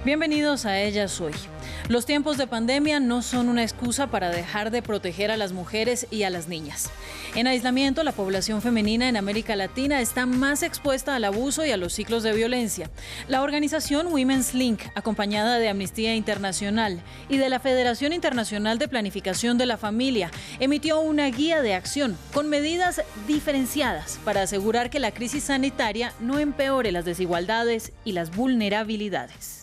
Bienvenidos a Ellas Hoy. Los tiempos de pandemia no son una excusa para dejar de proteger a las mujeres y a las niñas. En aislamiento, la población femenina en América Latina está más expuesta al abuso y a los ciclos de violencia. La organización Women's Link, acompañada de Amnistía Internacional y de la Federación Internacional de Planificación de la Familia, emitió una guía de acción con medidas diferenciadas para asegurar que la crisis sanitaria no empeore las desigualdades y las vulnerabilidades.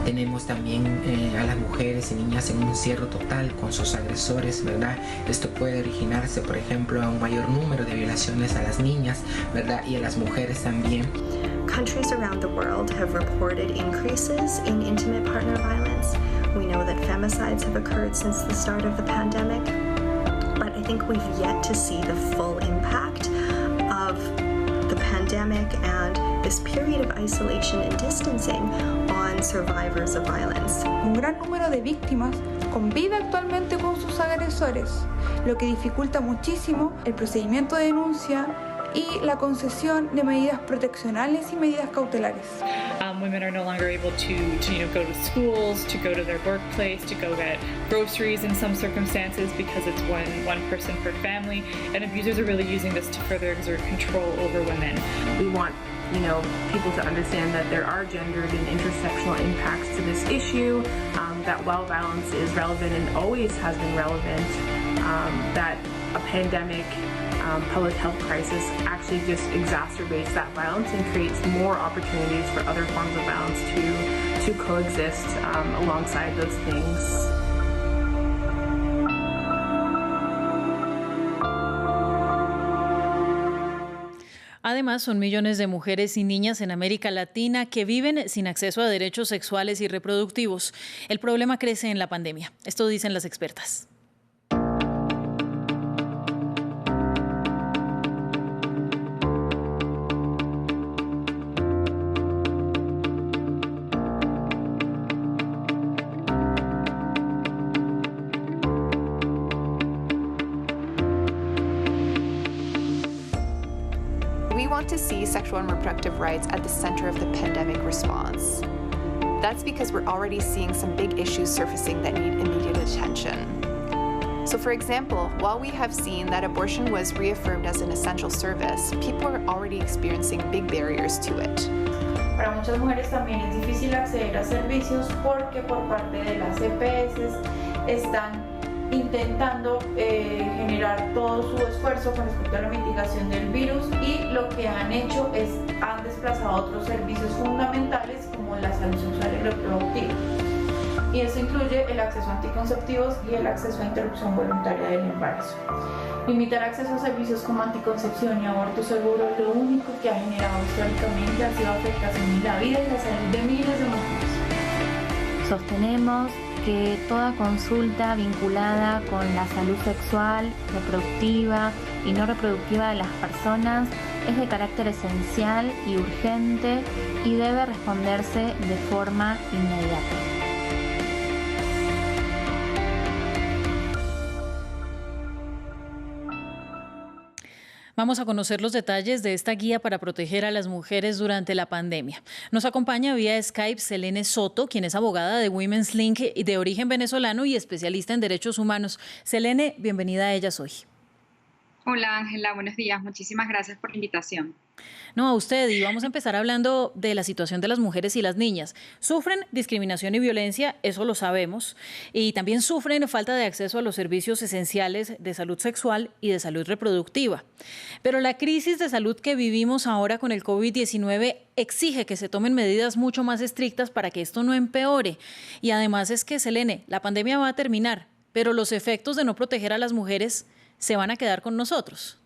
Tenemos también a las mujeres y niñas en un encierro total con sus agresores, ¿verdad? Esto puede originarse, por ejemplo, a un mayor número de violaciones a las niñas, ¿verdad? Y a las mujeres también. Countries around the world have reported increases in intimate partner violence. We know that femicides have occurred since the start of the pandemic, but I think we've yet to see the full impact of the pandemic and this period of isolation and distancing on survivors of violence. Un gran número de víctimas convive actualmente con sus agresores, lo que dificulta muchísimo el procedimiento de denuncia y la concesión de medidas proteccionales y medidas cautelares. Women are no longer able to go to schools, to go to their workplace, to go get groceries in some circumstances because it's one person per family, and abusers are really using this to further exert control over women. We want people to understand that there are gendered and intersectional impacts to this issue, that while violence is relevant and always has been relevant, that a pandemic public health crisis actually just exacerbates that violence and creates more opportunities for other forms of violence to coexist alongside those things. Además, son millones de mujeres y niñas en América Latina que viven sin acceso a derechos sexuales y reproductivos. El problema crece en la pandemia. Esto dicen las expertas. We want to see sexual and reproductive rights at the center of the pandemic response. That's because we're already seeing some big issues surfacing that need immediate attention. So for example, while we have seen that abortion was reaffirmed as an essential service, people are already experiencing big barriers to it. Para muchas mujeres también es difícil acceder a servicios porque por parte de las EPS están intentando generar todo su esfuerzo con respecto a la mitigación del virus y lo que han hecho es han desplazado otros servicios fundamentales como la salud sexual y reproductiva. Y eso incluye el acceso a anticonceptivos y el acceso a interrupción voluntaria del embarazo. Limitar acceso a servicios como anticoncepción y aborto seguro lo único que ha generado históricamente ha sido afectación en la vida y la salud de miles de mujeres. Sostenemos que toda consulta vinculada con la salud sexual, reproductiva y no reproductiva de las personas es de carácter esencial y urgente y debe responderse de forma inmediata. Vamos a conocer los detalles de esta guía para proteger a las mujeres durante la pandemia. Nos acompaña vía Skype Selene Soto, quien es abogada de Women's Link de origen venezolano y especialista en derechos humanos. Selene, bienvenida a Ellas Hoy. Hola Ángela, buenos días. Muchísimas gracias por la invitación. No, a usted, y vamos a empezar hablando de la situación de las mujeres y las niñas. Sufren discriminación y violencia, eso lo sabemos, y también sufren falta de acceso a los servicios esenciales de salud sexual y de salud reproductiva. Pero la crisis de salud que vivimos ahora con el COVID-19 exige que se tomen medidas mucho más estrictas para que esto no empeore. Y además es que, Selene, la pandemia va a terminar, pero los efectos de no proteger a las mujeres se van a quedar con nosotros.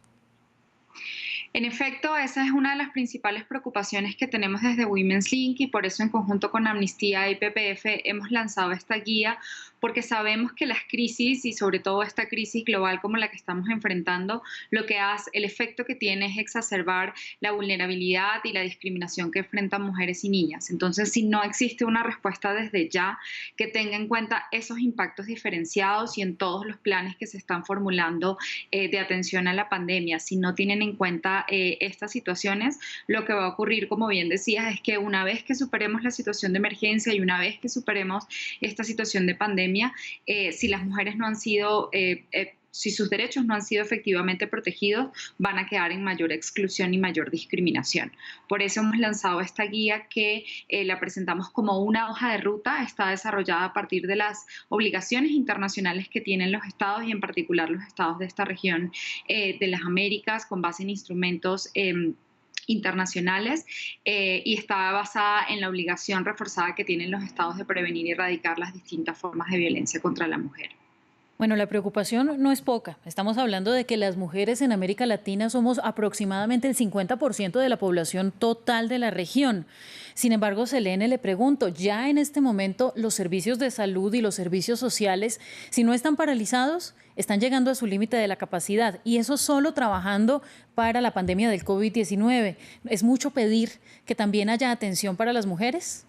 En efecto, esa es una de las principales preocupaciones que tenemos desde Women's Link y por eso en conjunto con Amnistía y PPF hemos lanzado esta guía porque sabemos que las crisis y sobre todo esta crisis global como la que estamos enfrentando, lo que hace, el efecto que tiene es exacerbar la vulnerabilidad y la discriminación que enfrentan mujeres y niñas. Entonces, si no existe una respuesta desde ya que tenga en cuenta esos impactos diferenciados y en todos los planes que se están formulando de atención a la pandemia, si no tienen en cuenta estas situaciones, lo que va a ocurrir, como bien decías, es que una vez que superemos la situación de emergencia y una vez que superemos esta situación de pandemia, si las mujeres no han sido, si sus derechos no han sido efectivamente protegidos, van a quedar en mayor exclusión y mayor discriminación. Por eso hemos lanzado esta guía que la presentamos como una hoja de ruta, está desarrollada a partir de las obligaciones internacionales que tienen los estados y en particular los estados de esta región de las Américas, con base en instrumentos internacionales y está basada en la obligación reforzada que tienen los estados de prevenir y erradicar las distintas formas de violencia contra la mujer. Bueno, la preocupación no es poca. Estamos hablando de que las mujeres en América Latina somos aproximadamente el 50% de la población total de la región. Sin embargo, Selene, le pregunto, ya en este momento los servicios de salud y los servicios sociales, si no están paralizados, están llegando a su límite de la capacidad y eso solo trabajando para la pandemia del COVID-19. ¿Es mucho pedir que también haya atención para las mujeres?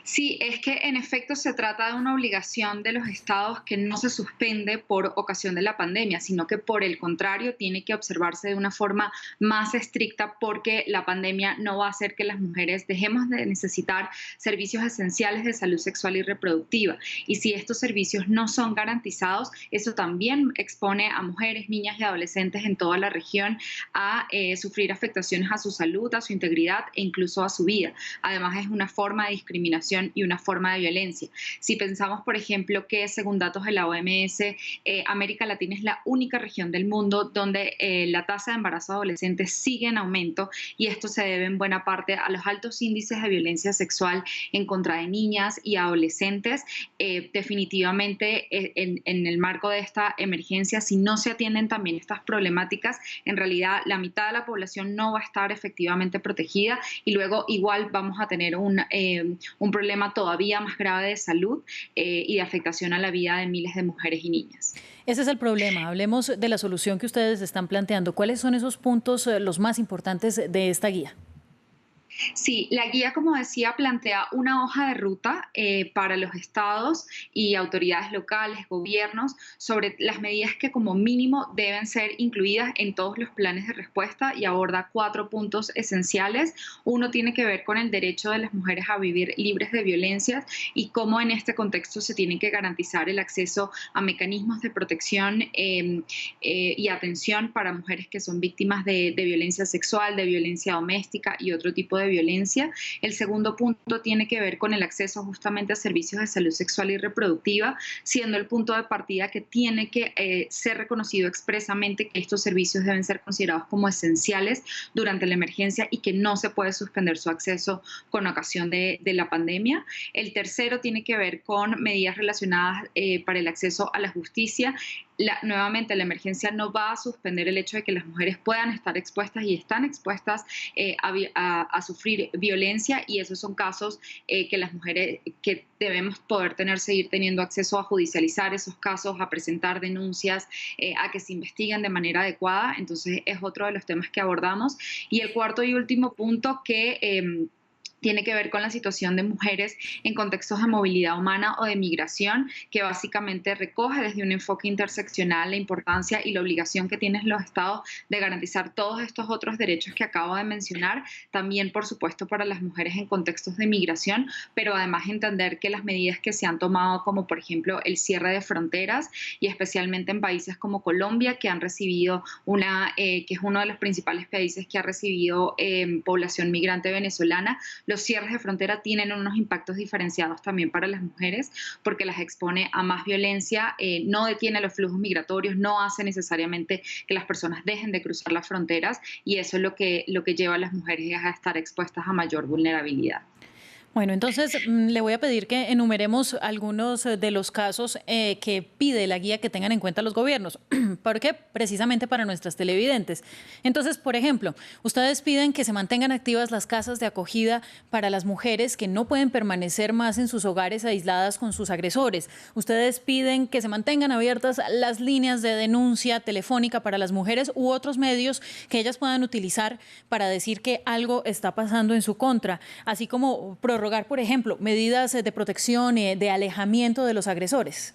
Sí, es que en efecto se trata de una obligación de los estados que no se suspende por ocasión de la pandemia, sino que por el contrario tiene que observarse de una forma más estricta porque la pandemia no va a hacer que las mujeres dejemos de necesitar servicios esenciales de salud sexual y reproductiva. Y si estos servicios no son garantizados, eso también expone a mujeres, niñas y adolescentes en toda la región a sufrir afectaciones a su salud, a su integridad e incluso a su vida. Además, es una forma de discriminación y una forma de violencia. Si pensamos, por ejemplo, que según datos de la OMS, América Latina es la única región del mundo donde la tasa de embarazo adolescente sigue en aumento y esto se debe en buena parte a los altos índices de violencia sexual en contra de niñas y adolescentes. Definitivamente, en el marco de esta emergencia, si no se atienden también estas problemáticas, en realidad la mitad de la población no va a estar efectivamente protegida y luego igual vamos a tener un problema todavía más grave de salud y de afectación a la vida de miles de mujeres y niñas. Ese es el problema. Hablemos de la solución que ustedes están planteando. ¿Cuáles son esos puntos los más importantes de esta guía? Sí, la guía, como decía, plantea una hoja de ruta para los estados y autoridades locales, gobiernos, sobre las medidas que como mínimo deben ser incluidas en todos los planes de respuesta y aborda 4 puntos esenciales. Uno tiene que ver con el derecho de las mujeres a vivir libres de violencias y cómo en este contexto se tiene que garantizar el acceso a mecanismos de protección y atención para mujeres que son víctimas de violencia sexual, de violencia doméstica y otro tipo de violencia. El segundo punto tiene que ver con el acceso justamente a servicios de salud sexual y reproductiva, siendo el punto de partida que tiene que ser reconocido expresamente que estos servicios deben ser considerados como esenciales durante la emergencia y que no se puede suspender su acceso con ocasión de la pandemia. El tercero tiene que ver con medidas relacionadas para el acceso a la justicia. Nuevamente, la emergencia no va a suspender el hecho de que las mujeres puedan estar expuestas y están expuestas a sufrir violencia y esos son casos que las mujeres que debemos poder seguir teniendo acceso a judicializar esos casos, a presentar denuncias, a que se investiguen de manera adecuada. Entonces es otro de los temas que abordamos. Y el cuarto y último punto que tiene que ver con la situación de mujeres en contextos de movilidad humana o de migración, que básicamente recoge desde un enfoque interseccional la importancia y la obligación que tienen los estados de garantizar todos estos otros derechos que acabo de mencionar, también por supuesto para las mujeres en contextos de migración, pero además entender que las medidas que se han tomado, como por ejemplo el cierre de fronteras y especialmente en países como Colombia, que han recibido que es uno de los principales países que ha recibido población migrante venezolana, los cierres de frontera tienen unos impactos diferenciados también para las mujeres porque las expone a más violencia, no detiene los flujos migratorios, no hace necesariamente que las personas dejen de cruzar las fronteras y eso es lo que lleva a las mujeres a estar expuestas a mayor vulnerabilidad. Bueno, entonces le voy a pedir que enumeremos algunos de los casos que pide la guía que tengan en cuenta los gobiernos. ¿Por qué? Precisamente para nuestras televidentes. Entonces, por ejemplo, ustedes piden que se mantengan activas las casas de acogida para las mujeres que no pueden permanecer más en sus hogares aisladas con sus agresores. Ustedes piden que se mantengan abiertas las líneas de denuncia telefónica para las mujeres u otros medios que ellas puedan utilizar para decir que algo está pasando en su contra, así como prorrogar, por ejemplo, medidas de protección y de alejamiento de los agresores.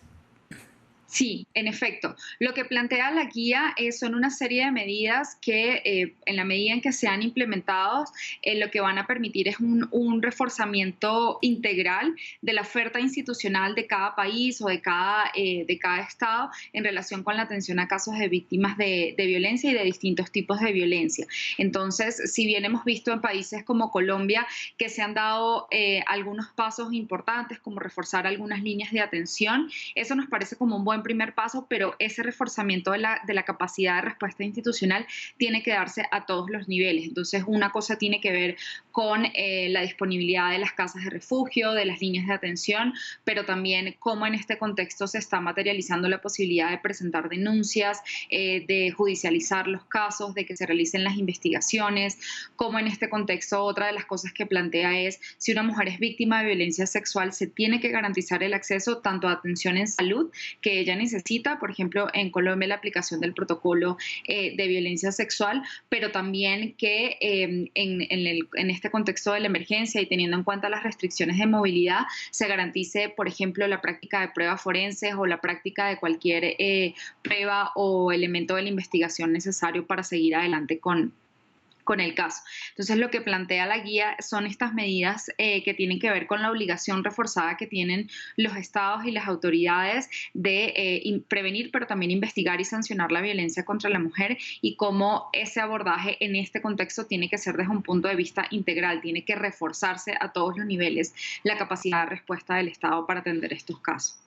Sí, en efecto. Lo que plantea la guía son una serie de medidas que en la medida en que sean implementados, lo que van a permitir es un reforzamiento integral de la oferta institucional de cada país o de cada estado en relación con la atención a casos de víctimas de violencia y de distintos tipos de violencia. Entonces, si bien hemos visto en países como Colombia que se han dado algunos pasos importantes como reforzar algunas líneas de atención, eso nos parece como un buen primer paso, pero ese reforzamiento de la capacidad de respuesta institucional tiene que darse a todos los niveles. Entonces, una cosa tiene que ver con la disponibilidad de las casas de refugio, de las líneas de atención, pero también cómo en este contexto se está materializando la posibilidad de presentar denuncias, de judicializar los casos, de que se realicen las investigaciones, cómo en este contexto otra de las cosas que plantea es si una mujer es víctima de violencia sexual, se tiene que garantizar el acceso tanto a atención en salud que ella necesita, por ejemplo, en Colombia la aplicación del protocolo de violencia sexual, pero también que en este contexto de la emergencia y teniendo en cuenta las restricciones de movilidad, se garantice, por ejemplo, la práctica de pruebas forenses o la práctica de cualquier prueba o elemento de la investigación necesario para seguir adelante con el caso. Entonces, lo que plantea la guía son estas medidas que tienen que ver con la obligación reforzada que tienen los estados y las autoridades de prevenir, pero también investigar y sancionar la violencia contra la mujer y cómo ese abordaje en este contexto tiene que ser desde un punto de vista integral, tiene que reforzarse a todos los niveles la capacidad de respuesta del Estado para atender estos casos.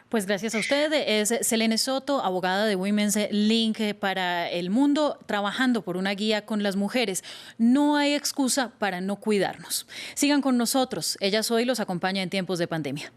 Pues gracias a usted. Es Selene Soto, abogada de Women's Link para el mundo, trabajando por una guía con las mujeres. No hay excusa para no cuidarnos. Sigan con nosotros. Ellas hoy los acompaña en tiempos de pandemia.